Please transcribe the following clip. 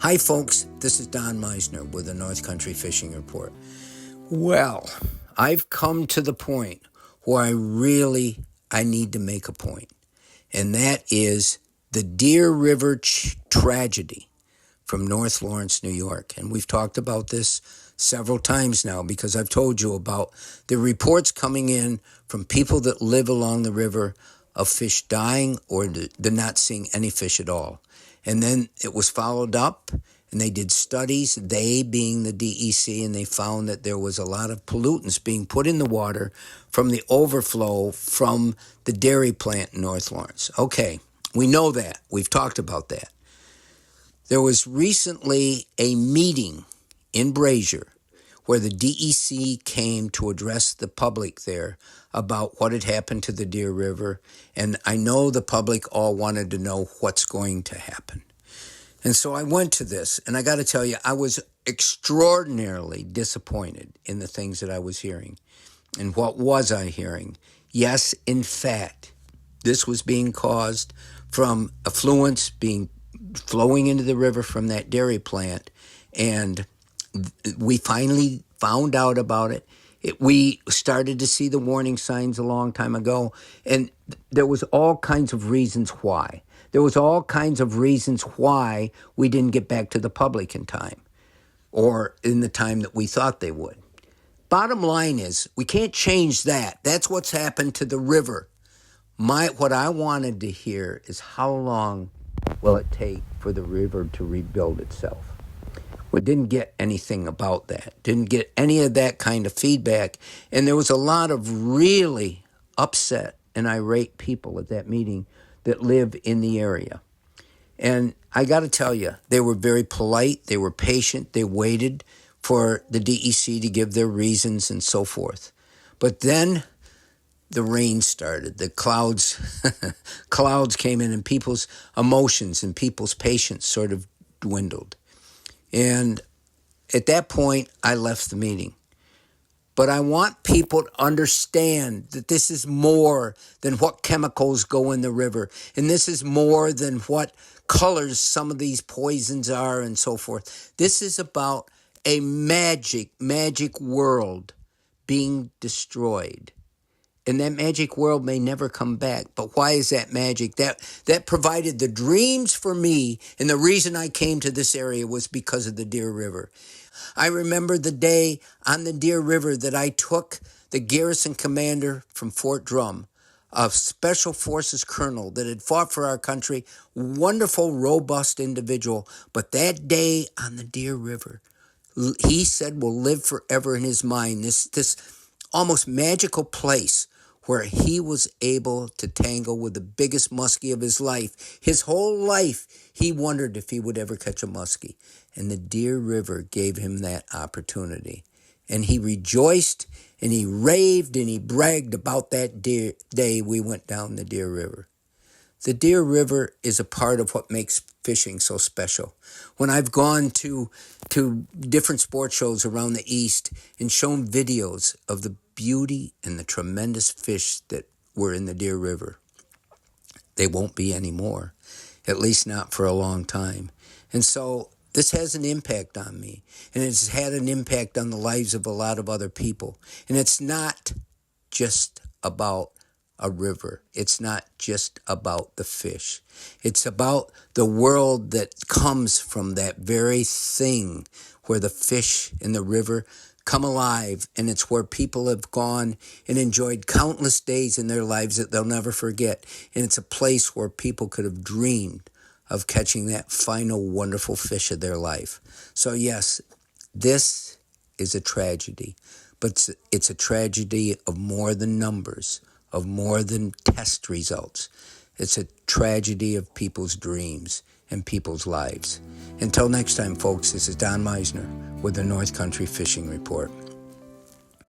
Hi folks, this is Don Meissner with the North Country Fishing Report. Well, I've come to the point where I need to make a point, and that is the Deer River tragedy from North Lawrence, New York. And we've talked about this several times now because I've told you about the reports coming in from people that live along the river of fish dying or they're not seeing any fish at all. And then it was followed up, and they did studies, they being the DEC, and they found that there was a lot of pollutants being put in the water from the overflow from the dairy plant in North Lawrence. Okay, we know that. We've talked about that. There was recently a meeting in Brazier where the DEC came to address the public there about what had happened to the Deer River, and I know the public all wanted to know what's going to happen. And so I went to this, and I got to tell you, I was extraordinarily disappointed in the things that I was hearing. And what was I hearing? Yes, in fact, this was being caused from effluents flowing into the river from that dairy plant, and we finally found out about it. We started to see the warning signs a long time ago, and there was all kinds of reasons why. There was all kinds of reasons why we didn't get back to the public in time, or in the time that we thought they would. Bottom line is, we can't change that. That's what's happened to the river. What I wanted to hear is how long will it take for the river to rebuild itself? We didn't get anything about that, didn't get any of that kind of feedback. And there was a lot of really upset and irate people at that meeting that live in the area. And I got to tell you, they were very polite, they were patient, they waited for the DEC to give their reasons and so forth. But then the rain started, the clouds came in, and people's emotions and people's patience sort of dwindled. And at that point, I left the meeting. But I want people to understand that this is more than what chemicals go in the river. And this is more than what colors some of these poisons are and so forth. This is about a magic world being destroyed. And that magic world may never come back. But why is that magic? That provided the dreams for me, and the reason I came to this area was because of the Deer River. I remember the day on the Deer River that I took the garrison commander from Fort Drum, a special forces colonel that had fought for our country, wonderful, robust individual. But that day on the Deer River, he said will live forever in his mind, this almost magical place where he was able to tangle with the biggest muskie of his life. His whole life, he wondered if he would ever catch a muskie. And the Deer River gave him that opportunity. And he rejoiced, and he raved, and he bragged about that day we went down the Deer River. The Deer River is a part of what makes fishing so special. When I've gone to different sport shows around the East and shown videos of the beauty and the tremendous fish that were in the Deer River, they won't be anymore, at least not for a long time. And so this has an impact on me, and it's had an impact on the lives of a lot of other people. And it's not just about a river. It's not just about the fish. It's about the world that comes from that very thing where the fish in the river come alive, and it's where people have gone and enjoyed countless days in their lives that they'll never forget. And it's a place where people could have dreamed of catching that final wonderful fish of their life. So yes, this is a tragedy, but it's a tragedy of more than numbers, of more than test results. It's a tragedy of people's dreams and people's lives. Until next time, folks, this is Don Meissner with the North Country Fishing Report.